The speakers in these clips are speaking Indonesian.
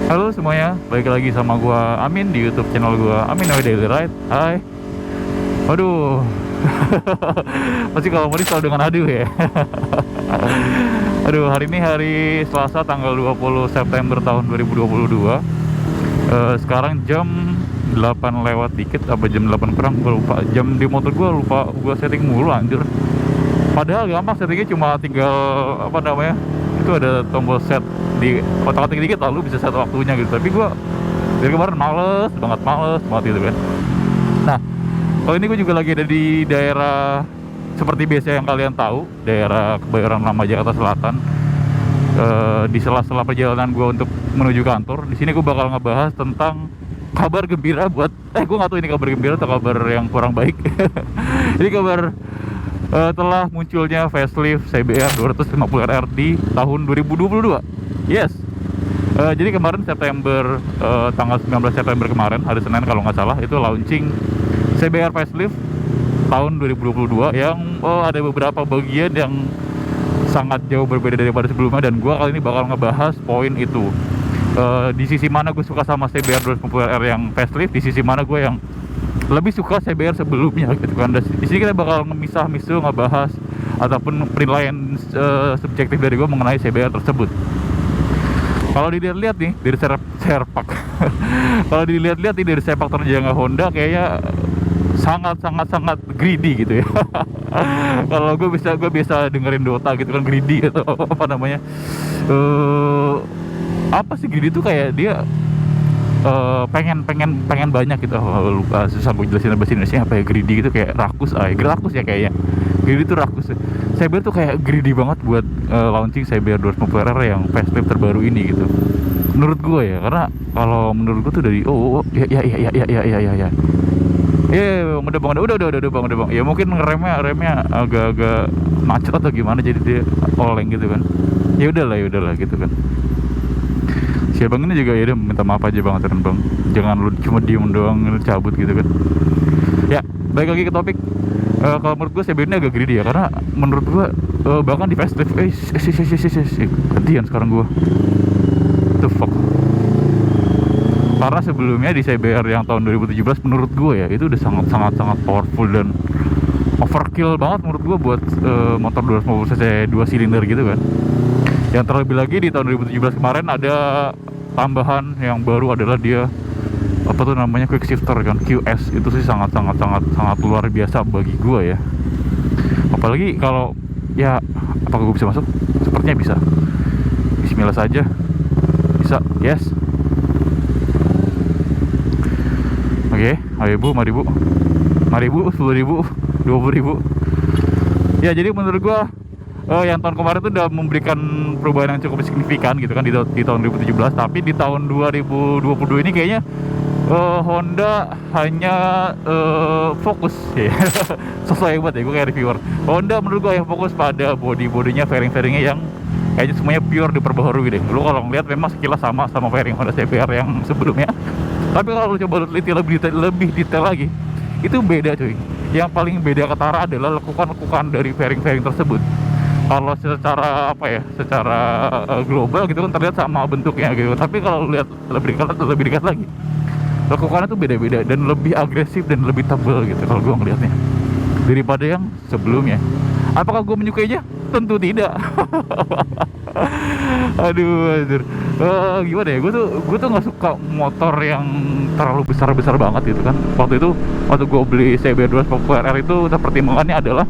Halo semuanya, balik lagi sama gua Amin di YouTube channel gua Amin Awi Daily Ride. Hai. Waduh. Pasti kalau mau selalu dengan aduh ya. Aduh, hari ini hari Selasa tanggal 20 September tahun 2022. Sekarang jam 8 lewat dikit apa jam 8 kurang, gua lupa. Jam di motor gua lupa gua setting mulu anjir. Padahal gampang settingnya, cuma tinggal apa namanya? Itu ada tombol set di otak-atik dikit lalu bisa set waktunya gitu. Tapi gua dari kemarin males banget gitu kan. Nah, kalau ini gue juga lagi ada di daerah seperti biasa yang kalian tahu, daerah Kebayoran Lama Jakarta Selatan. Di sela-sela perjalanan gue untuk menuju kantor, di sini gue bakal ngebahas tentang kabar gembira buat gue nggak tahu ini kabar gembira atau kabar yang kurang baik. Ini kabar telah munculnya facelift CBR 250RR di tahun 2022. Yes. Jadi kemarin September, tanggal 19 September kemarin, hari Senin kalau nggak salah, itu launching CBR facelift tahun 2022 yang ada beberapa bagian yang sangat jauh berbeda daripada sebelumnya, dan gue kali ini bakal ngebahas poin itu. Di sisi mana gue suka sama CBR 250RR yang facelift, di sisi mana gue yang lebih suka CBR sebelumnya gitu kan. Di sini kita bakal ngemisah-misah, ngebahas ataupun penilaian subjektif dari gue mengenai CBR tersebut. Kalau dilihat-lihat nih dari serpak kalau dilihat-lihat nih dari sepak terjangnya Honda, kayaknya sangat greedy gitu ya. Kalau gue biasa dengerin Dota gitu kan, greedy atau apa namanya, apa sih greedy itu, kayak dia pengen banyak gitu. Lupa, susah gue jelasin bahasa Indonesia apa ya greedy gitu, kayak rakus ya kayaknya. Greedy itu rakus. CBR tuh kayak greedy banget buat launching CBR 250RR yang facelift terbaru ini gitu. Menurut gue ya, karena kalau menurut gue tuh dari udah bang. Ya mungkin remnya agak-agak macet atau gimana, jadi dia oleng gitu kan. Ya udahlah gitu kan. Si abang ini juga ya udah minta maaf aja bang, aturan bang, jangan lu cuma diem doang cabut gitu kan. Ya, balik lagi ke topik. Kalau menurut gue CBR ini agak greedy ya, karena menurut gue bahkan di facelift gantian sekarang gue the fuck. Karena sebelumnya di CBR yang tahun 2017 menurut gue ya itu udah sangat powerful dan overkill banget menurut gue buat motor 250cc 2 silinder gitu kan. Yang terlebih lagi di tahun 2017 kemarin ada tambahan yang baru, adalah dia apa tuh namanya quick shifter kan, QS. Itu sih sangat luar biasa bagi gue ya. Apalagi kalau ya, apakah gue bisa masuk? Sepertinya bisa. Bismillah saja. Bisa, yes. Oke, ayo bu, mari bu, 10.000, 20.000. Ya, jadi menurut gue yang tahun kemarin tuh udah memberikan perubahan yang cukup signifikan gitu kan di tahun 2017. Tapi di tahun 2022 ini kayaknya Honda hanya fokus ya. Sesuai banget ya, gue kayak reviewer. Honda menurut gue yang fokus pada bodinya, fairingnya yang kayaknya semuanya pure diperbaharui deh. Lu kalau ngeliat memang sekilas sama fairing Honda CBR yang sebelumnya, tapi kalau lu coba teliti lebih detail lagi, itu beda cuy. Yang paling beda ketara adalah lekukan dari fairing tersebut. Kalau secara secara global gitu kan terlihat sama bentuknya gitu, tapi kalau lu lihat lebih dekat lagi, lekukannya tuh beda-beda dan lebih agresif dan lebih tebal gitu kalau gue ngeliatnya daripada yang sebelumnya. Apakah gue menyukainya? Tentu tidak. Aduh. Gimana ya, gue tuh nggak suka motor yang terlalu besar banget gitu kan. Waktu gue beli CBR 250RR itu pertimbangannya adalah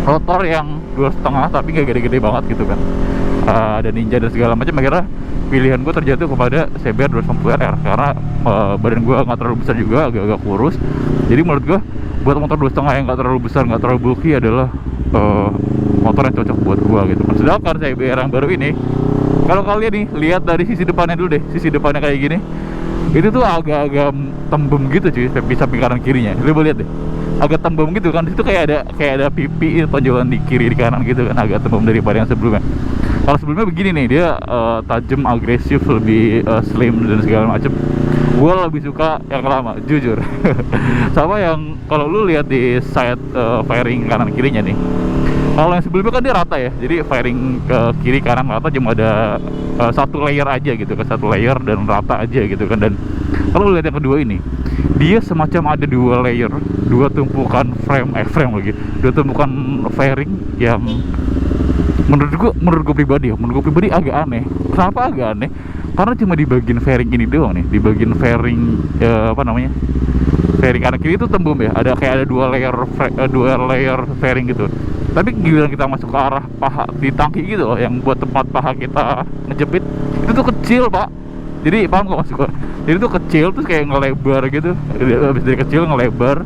rotor yang 2,5 tapi gak gede-gede banget gitu kan. Ada Ninja dan segala macam. Akhirnya pilihan gue terjatuh kepada CBR 250RR karena badan gue nggak terlalu besar juga, agak kurus. Jadi menurut gue buat motor 2,5 yang nggak terlalu besar, nggak terlalu bulky adalah motor yang cocok buat gue gitu. Sedangkan CBR yang baru ini, kalau kalian nih lihat dari sisi depannya dulu deh, sisi depannya kayak gini, itu tuh agak-agak tembem gitu cuy, samping kanan kirinya. Lu boleh lihat deh, agak tembem gitu kan. Itu kayak ada pipi tonjolan di kiri di kanan gitu kan, agak tembem daripada yang sebelumnya. Kalau sebelumnya begini nih, dia tajam, agresif, lebih slim dan segala macam. Gue lebih suka yang lama, jujur. Sama yang kalau lu lihat di side fairing kanan kirinya nih, Kalau yang sebelumnya kan dia rata ya, jadi fairing ke kiri kanan rata, cuma ada satu layer aja gitu kan, satu layer dan rata aja gitu kan. Dan kalau lihat yang kedua ini, dia semacam ada dua layer, dua tumpukan frame lagi, dua tumpukan fairing yang menurut gua pribadi agak aneh. Kenapa agak aneh? Karena cuma di bagian fairing ini doang nih, di bagian fairing apa namanya, fairing kanan kiri itu tembum ya, ada kayak ada dua layer fairing gitu. Tapi giliran kita masuk ke arah paha di tangki gitu loh, yang buat tempat paha kita ngejepit, itu tuh kecil pak. Jadi paham gak maksud gua? Jadi tuh kecil terus kayak ngelebar gitu, habis dari kecil ngelebar.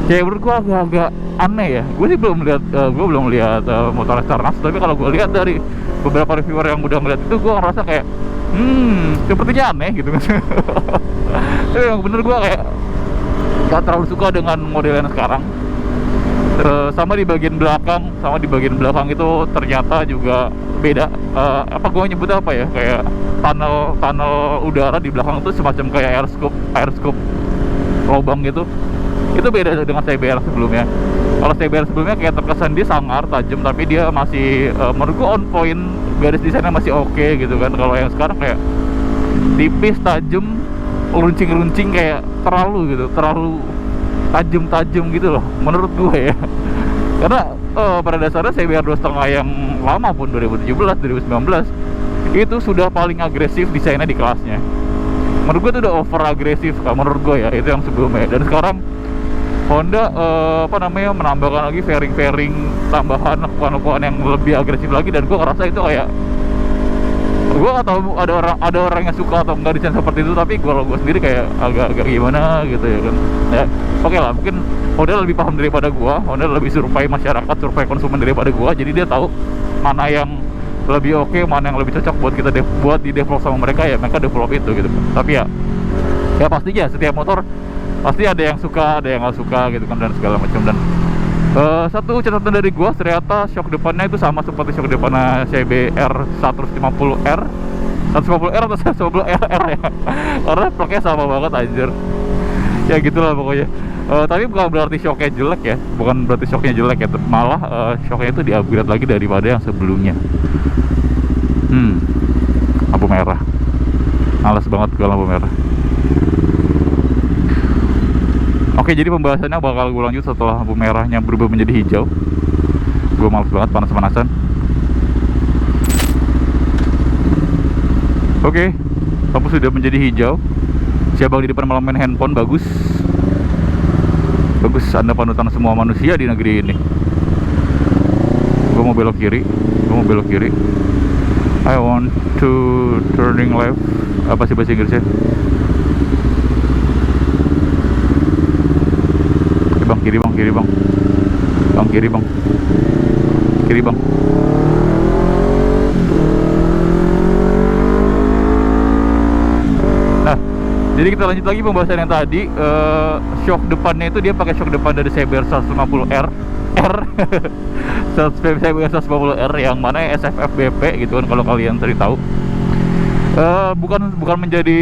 Kayak menurut gua agak aneh ya. Gue sih belum lihat motor Starnas, tapi kalau gue lihat dari beberapa reviewer yang udah ngeliat itu, gue ngerasa kayak sepertinya aneh gitu kan. Tapi yang bener gue kayak gak terlalu suka dengan model yang sekarang. Sama di bagian belakang itu ternyata juga beda. Apa gue nyebutnya apa ya, kayak tunnel udara di belakang itu semacam kayak air scoop lubang gitu. Itu beda dengan CBR sebelumnya. Kalau CBR sebelumnya kayak terkesan dia sangar, tajam, tapi dia masih menurut gue on point, garis desainnya masih oke gitu kan. Kalau yang sekarang kayak tipis, tajam, runcing kayak terlalu tajam gitu loh menurut gue ya. Karena pada dasarnya CBR 2.5 yang lama pun 2017, 2019 itu sudah paling agresif desainnya di kelasnya. Menurut gue itu udah over agresif menurut gue ya, itu yang sebelumnya. Dan sekarang Honda menambahkan lagi fairing tambahan, lakukan yang lebih agresif lagi. Dan gue ngerasa itu kayak, gue gak tahu ada orang yang suka atau enggak desain seperti itu, tapi kalau gue sendiri kayak agak gimana gitu ya kan ya. Oke lah, mungkin Honda lebih paham daripada gue, Honda lebih survei masyarakat, survei konsumen daripada gue, jadi dia tahu mana yang lebih oke, mana yang lebih cocok buat kita buat di develop sama mereka, ya mereka develop itu gitu. Tapi ya pastinya setiap motor pasti ada yang suka, ada yang nggak suka gitu kan, dan segala macam. Dan satu catatan dari gua, ternyata shock depannya itu sama seperti shock depannya CBR 150R atau 150RR ya. Karena plaknya sama banget anjir. Ya gitulah pokoknya. Tapi bukan berarti shocknya jelek ya, bukan berarti shocknya jelek ya, malah shocknya itu di-upgrade lagi daripada yang sebelumnya. Lampu merah, males banget gue lampu merah. Oke, jadi pembahasannya bakal gue lanjut setelah lampu merahnya berubah menjadi hijau. Gue males banget panas-panasan. Oke, lampu sudah menjadi hijau. Si abang di depan malah main handphone, bagus. Anda panutan semua manusia di negeri ini. Gue mau belok kiri. I want to turning left. Apa sih bahasa Inggrisnya? Kiri bang. Nah, jadi kita lanjut lagi pembahasan yang tadi. Shock depannya itu dia pakai shock depan dari CBR 150R CBR 150R yang mana SFF BP gitu kan, kalau kalian tadi tahu. Bukan menjadi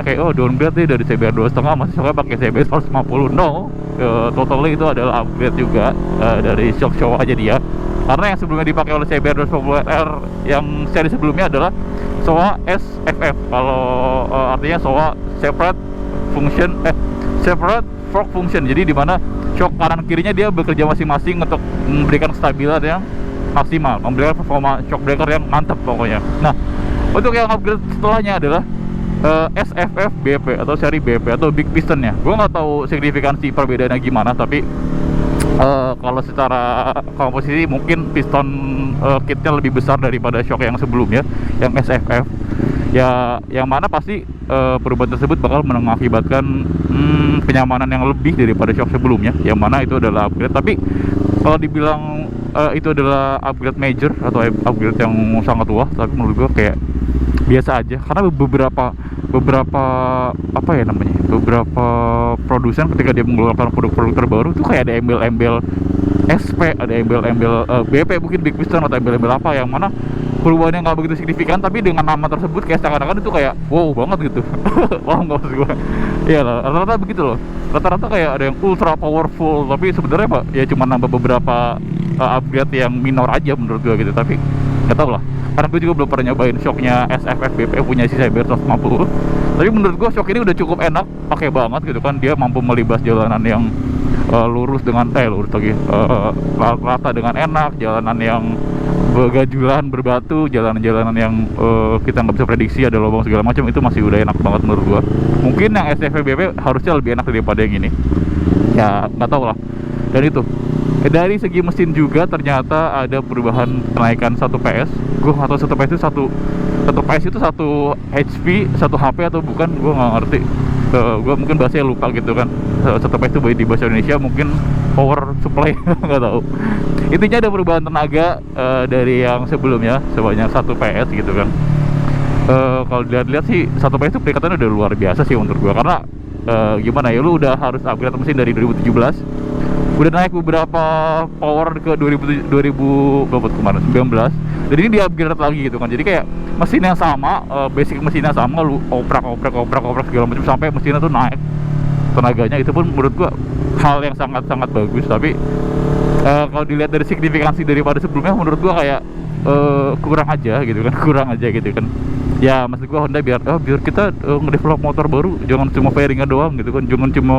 kayak downgrade nih dari CBR 2.5 masih shocknya pakai CBR 150. No, totally itu adalah upgrade juga dari shock aja dia. Karena yang sebelumnya dipakai oleh CBR 250R yang seri sebelumnya adalah SOA SFF. Kalau artinya SOA separate fork function. Jadi dimana shock kanan kirinya dia bekerja masing-masing untuk memberikan kestabilan yang maksimal, memberikan performa shock breaker yang mantap pokoknya. Nah, untuk yang upgrade setelahnya adalah SFF BP atau seri BP atau big pistonnya. Gue nggak tahu signifikansi perbedaannya gimana, tapi kalau secara komposisi mungkin piston kitnya lebih besar daripada shock yang sebelumnya, yang SFF. Ya, yang mana pasti perubahan tersebut bakal mengakibatkan kenyamanan yang lebih daripada shock sebelumnya, yang mana itu adalah upgrade. Tapi kalau dibilang itu adalah upgrade major atau upgrade yang sangat wah, tapi menurut gue kayak biasa aja. Karena beberapa produsen ketika dia mengeluarkan produk-produk terbaru tuh kayak ada embel-embel SP, ada embel-embel BP mungkin big piston atau embel-embel apa, yang mana perubahannya nggak begitu signifikan, tapi dengan nama tersebut kayak seakan-akan itu kayak wow banget gitu. Paham nggak maksud gue? Iya lah, rata-rata begitu loh. Rata-rata kayak ada yang ultra powerful, tapi sebenarnya pak ya cuma nambah beberapa upgrade yang minor aja menurut gue gitu. Tapi nggak tahu lah, karena gue juga belum pernah nyobain shocknya SFFBP punya si Saber 150. Tapi menurut gue shock ini udah cukup enak, pakai banget gitu kan. Dia mampu melibas jalanan yang lurus dengan lurus lagi, rata dengan enak, jalanan yang bergajulan, berbatu, jalanan-jalanan yang kita nggak bisa prediksi ada lubang segala macam, itu masih udah enak banget menurut gua. Mungkin yang SFBP harusnya lebih enak daripada yang ini, ya nggak tahu lah. Dan itu dari segi mesin juga ternyata ada perubahan, kenaikan 1 PS. Gua nggak tahu 1 PS itu 1 PS itu 1 HP 1 HP atau bukan, gua nggak ngerti. Gua mungkin bahasanya lupa gitu kan. 1 PS itu di bahasa Indonesia mungkin power supply, nggak tahu. Intinya ada perubahan tenaga dari yang sebelumnya sebanyak 1 PS gitu kan. Kalau dilihat-lihat sih 1 PS itu peningkatannya udah luar biasa sih menurut gua, karena gimana ya, lu udah harus upgrade mesin dari 2017, udah naik beberapa power ke 2000 berapa kemarin 19, dan ini di upgrade lagi gitu kan. Jadi kayak mesin yang sama, basic mesinnya sama, lu oprak segala macam sampai mesinnya tuh naik tenaganya. Itu pun menurut gua hal yang sangat-sangat bagus. Tapi kalau dilihat dari signifikansi daripada sebelumnya, menurut gua kayak kurang aja gitu kan. Ya maksud gua Honda biar kita ngedevelop motor baru, jangan cuma fairingnya doang gitu kan, jangan cuma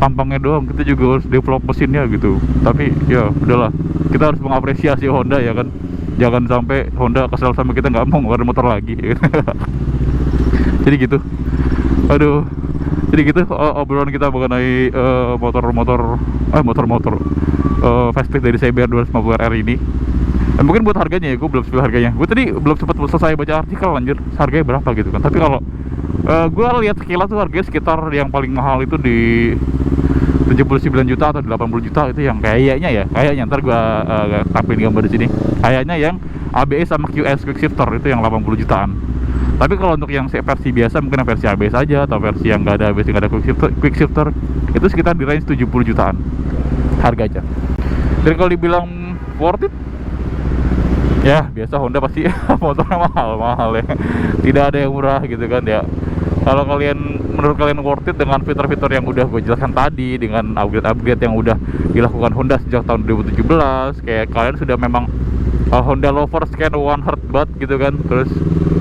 tampangnya doang, kita juga harus develop mesinnya gitu. Tapi ya udahlah, kita harus mengapresiasi Honda ya kan. Jangan sampai Honda kesel sama kita nggak mau ngeluarin motor lagi. Jadi gitu. Aduh. Jadi gitu obrolan kita mengenai motor facelift dari CBR 250R ini. Mungkin buat harganya ya, gue belum spill harganya. Gue tadi belum sempat selesai baca artikel anjir, harganya berapa gitu kan. Tapi kalau gue lihat sekilas tuh harganya sekitar yang paling mahal itu di 79 juta atau 80 juta. Itu yang kayaknya ntar gue tampilin gambar di sini. Kayaknya yang ABS sama QS quick shifter itu yang 80 jutaan. Tapi kalau untuk yang versi biasa, mungkin yang versi ABS aja atau versi yang nggak ada ABS, nggak ada quick shifter, itu sekitar di range 70 jutaan harganya. Dan kalau dibilang worth it, ya biasa Honda pasti motornya mahal ya. Tidak ada yang murah gitu kan ya. Kalau menurut kalian worth it dengan fitur-fitur yang udah gue jelaskan tadi, dengan upgrade yang udah dilakukan Honda sejak tahun 2017, kayak kalian sudah memang Honda lovers kan, one heart banget gitu kan. Terus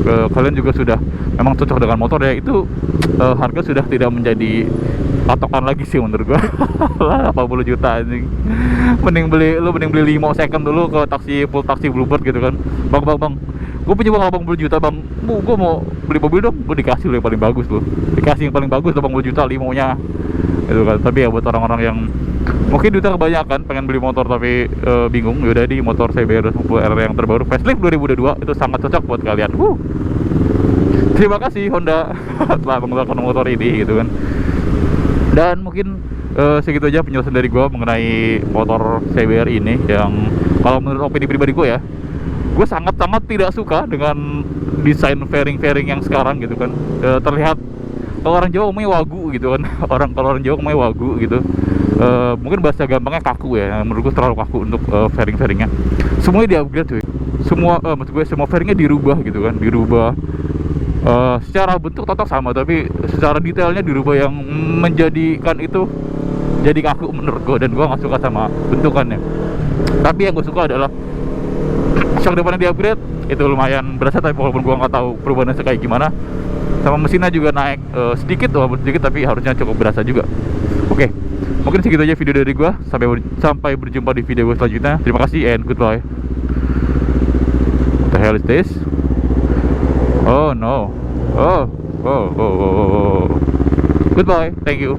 kalian juga sudah memang cocok dengan motor ya, itu harga sudah tidak menjadi patokan lagi sih menurut gua. 80 juta anjing. Mending beli limo second dulu ke full taksi Bluebird gitu kan. Bang, gue punya uang 80 juta bang, gue mau beli mobil dong. Gue dikasih yang paling bagus loh, dikasih yang paling bagus 80 juta limonya gitu kan. Tapi ya buat orang-orang yang mungkin duitnya kebanyakan pengen beli motor tapi bingung, yaudah di motor CBR 250R yang terbaru facelift 2022 itu sangat cocok buat kalian. Terima kasih Honda telah mengeluarkan motor ini gitu kan. Dan mungkin segitu aja penjelasan dari gue mengenai motor CBR ini, yang kalau menurut opini pribadi gue ya, gue sangat-sangat tidak suka dengan desain fairing yang sekarang gitu kan. Terlihat kalau orang Jawa ngomongnya wagu gitu kan. Kalau orang Jawa ngomongnya wagu gitu. Mungkin bahasa gampangnya kaku ya. Menurut gue terlalu kaku untuk fairingnya. Semuanya di-upgrade cuy. Maksud gue semua fairingnya dirubah gitu kan. Secara bentuk tetap sama, tapi secara detailnya dirubah yang menjadikan itu jadi kaku menurut gue, dan gue nggak suka sama bentukannya. Tapi yang gue suka adalah shock depannya di-upgrade, itu lumayan berasa, tapi walaupun gue nggak tahu perubahannya kayak gimana. Sama mesinnya juga naik sedikit, walaupun sedikit tapi harusnya cukup berasa juga. Oke, mungkin segitu aja video dari gue. Sampai berjumpa di video gue selanjutnya. Terima kasih and goodbye. What the hell is this? Oh no. Oh. Goodbye. Thank you.